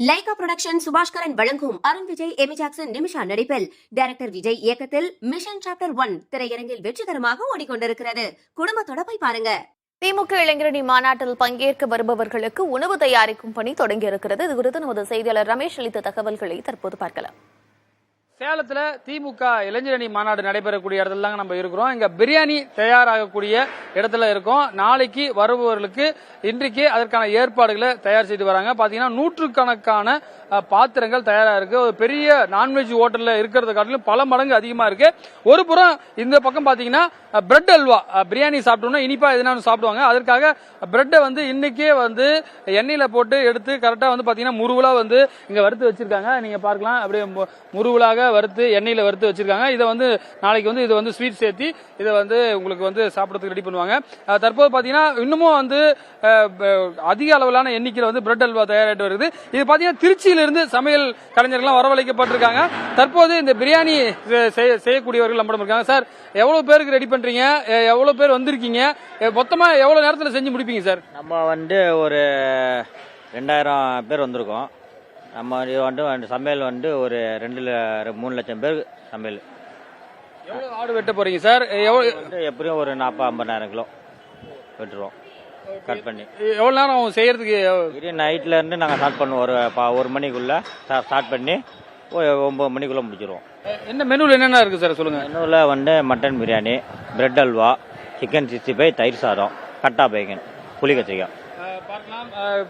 Lyca production Subaskaran வழங்கும் Arun Vijay Amy Jackson Nimisha நடிப்பில் director Vijay இயக்கத்தில் மிஷன் சாப்டர் 1 திரையரங்கில் வெற்றிகரமாக ஓடிக்கொண்டிருக்கிறது. குடும்பத்தோட போய் பாருங்க. திமுக இளைஞரணி மாநாட்டில் பங்கேற்க வருபவர்களுக்கு உணவு தயாரிக்கும் பணி தொடங்கியிருக்கிறது. இது குறித்து நமது செய்தியாளர் ரமேஷ் அளித்த தகவல்களை தற்போது பார்க்கலாம். சேலத்துல திமுக இளைஞரணி மாநாடு நடைபெறக்கூடிய இடத்துல தாங்க நம்ம இருக்கிறோம். இங்க பிரியாணி தயாராகக்கூடிய இடத்துல இருக்கோம். நாளைக்கு வருபவர்களுக்கு இன்றைக்கு அதற்கான ஏற்பாடுகளை தயார் செய்து வராங்க. பாத்தீங்கன்னா நூற்றுக்கணக்கான பாத்திரங்கள் தயாரா இருக்கு. ஒரு பெரிய நான்வெஜ் ஹோட்டல்ல இருக்கிறத காட்டிலும் பல மடங்கு அதிகமா இருக்கு. ஒரு புறம் இந்த பக்கம் பாத்தீங்கன்னா பிரெட் அல்வா, பிரியாணி சாப்பிட்டோம்னா இனிப்பா எதுனா சாப்பிடுவாங்க. அதற்காக பிரெட்டை இன்னைக்கே எண்ணெயில போட்டு எடுத்து கரெக்டா பாத்தீங்கன்னா முருவலா இங்க வறுத்து வச்சிருக்காங்க. நீங்க பார்க்கலாம், அப்படியே முருவலாக வறுத்து எண்ணெயில வறுத்து வச்சிருக்காங்க. இதை நாளைக்கு இது ஸ்வீட் சேர்த்தி இதை உங்களுக்கு சாப்பிடறதுக்கு ரெடி பண்ணுவாங்க. தற்போது பாத்தீங்கன்னா இன்னமும் அதிக அளவிலான எண்ணிக்கையில் பிரெட் அல்வா தயாராகிட்டு வருது. இது பாத்தீங்கன்னா திருச்சியிலிருந்து சமையல் கலைஞர்கள் வரவழைக்கப்பட்டிருக்காங்க. தற்போது இந்த பிரியாணி செய்யக்கூடியவர்கள் நம்மிடம் இருக்காங்க. சார், எவ்வளவு பேருக்கு ரெடி பண்றீங்க? எவ்வளவு பேர் வந்திருக்கீங்க? மொத்தமா எவ்வளவு நேரத்தில் செஞ்சு முடிப்பீங்க சார்? நம்ம ஒரு 2000 பேர் வந்திருக்கோம். நம்ம சமையல் ஒரு 2-3 லட்சம் பேர் சமையல். எவ்வளவு ஆடு வெட்ட போறீங்க சார்? எப்படியும் ஒரு 40-50,000 கிலோ வெட்டுருவோம் கட் பண்ணி. எவ்வளவு நேரம் செய்யறதுக்கு? நைட்ல இருந்து நாங்க ஸ்டார்ட் பண்ணுவோம். ஒரு மணிக்குள்ள ஸ்டார்ட் பண்ணி 9 மணிக்குள்ள முடிச்சிருவோம். என்ன மெனுல என்னென்ன இருக்கு சார் சொல்லுங்க? மெனுல mutton biryani, bread halwa, chicken 65, தயிர் சாதம், கட்டா பேகன், புளி கத்திரிக்காய். பார்க்கலாம்,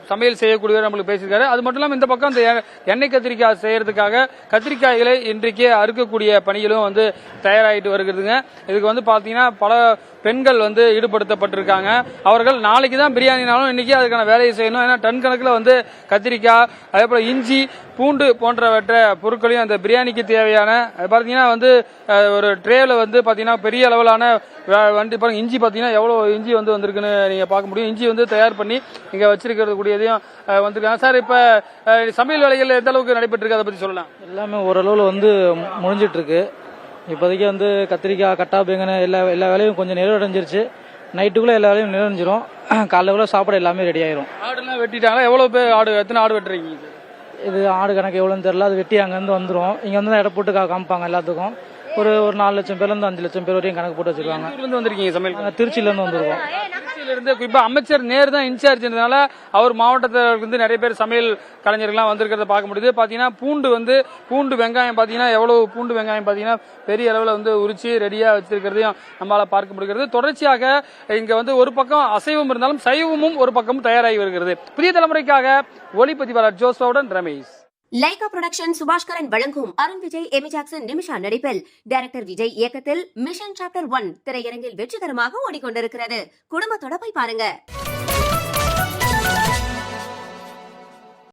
சமையல் செய்யக்கூடியவர் நம்மளுக்கு பேசியிருக்காரு. அது மட்டும் இல்லாமல் இந்த பக்கம் இந்த எண்ணெய் கத்திரிக்காய் செய்யறதுக்காக கத்திரிக்காய்களை இன்றைக்கே அறுக்கக்கூடிய பணிகளும் தயாராகிட்டு வருகிறதுங்க. இதுக்கு பாத்தீங்கன்னா பல பெண்கள் ஈடுபடுத்தப்பட்டிருக்காங்க. அவர்கள் நாளைக்கு தான் பிரியாணினாலும் இன்னைக்கு அதுக்கான வேலையை செய்யணும். ஏன்னா டன் கணக்கில் கத்திரிக்காய், அதே போல இஞ்சி, பூண்டு போன்றவற்ற பொருட்களையும் அந்த பிரியாணிக்கு தேவையான பாத்தீங்கன்னா ஒரு ட்ரேல பாத்தீங்கன்னா பெரிய அளவிலான இஞ்சி பாத்தீங்கன்னா எவ்வளவு இஞ்சி வந்திருக்குன்னு நீங்க பார்க்க முடியும். இஞ்சி தயார் பண்ணி இங்க வச்சிருக்கிறது கூடியதையும் வந்திருக்காங்க. சார், இப்ப சமையல் வேலைகள் எந்த அளவுக்கு நடைபெற்று இருக்கு, அதை பத்தி சொல்லலாம். எல்லாமே ஓரளவுல முடிஞ்சிட்டு இருக்கு. இப்போதைக்கு கத்திரிக்காய், கட்டா பேங்கன எல்லா வேலையும் கொஞ்சம் நிறைவடைஞ்சிருச்சு. நைட்டுக்குள்ள எல்லா வேலையும் நிறைவடைஞ்சிரும். காலைல சாப்பாடு எல்லாமே ரெடி ஆயிரும். ஆடுலாம் வெட்டிட்டாங்களா? எவ்வளவு பேர் எத்தனை ஆடு வெட்டுறீங்க? இது ஆடு கணக்கு எவ்வளவுன்னு தெரியல. அது வெட்டி அங்கிருந்து வந்துடும். இங்க இடம் போட்டு காமிப்பாங்க எல்லாத்துக்கும். ஒரு 4 லட்சம் பேர்ல இருந்து 5 லட்சம் பேர் வரையும் கணக்கு போட்டு வச்சிருக்காங்க. வந்திருக்கீங்க சமையல்? திருச்சியில இருந்து வந்திருக்கோம். குறிப்பா அமைச்சர் நேரு தான் இன்சார்ஜ்னால அவர் மாவட்டத்தில் நிறைய பேர் சமையல் கலைஞர்கள்லாம் வந்திருக்கிறத பார்க்க முடியுது. பாத்தீங்கன்னா பூண்டு வெங்காயம் பாத்தீங்கன்னா எவ்வளவு பூண்டு வெங்காயம் பாத்தீங்கன்னா பெரிய அளவுல உரிச்சு ரெடியா வச்சிருக்கிறதையும் நம்மளால பார்க்க முடிகிறது. தொடர்ச்சியாக இங்க ஒரு பக்கம் அசைவம் இருந்தாலும் சைவமும் ஒரு பக்கம் தயாராகி வருகிறது. புதிய தலைமுறைக்காக ஒளிப்பதிவாளர் ஜோஸ்வாவுடன் ரமேஷ். லைகா புரொடக்ஷன் சுபாஷ்கரன் வழங்கும் அருண் விஜய் எமி ஜாக்சன் நிமிஷா நடிப்பில் டைரக்டர் விஜய் இயக்கத்தில் மிஷன் சாப்டர் 1 திரையரங்கில் வெற்றிகரமாக ஓடிக்கொண்டிருக்கிறது. குடும்பத்தோட போய் பாருங்க.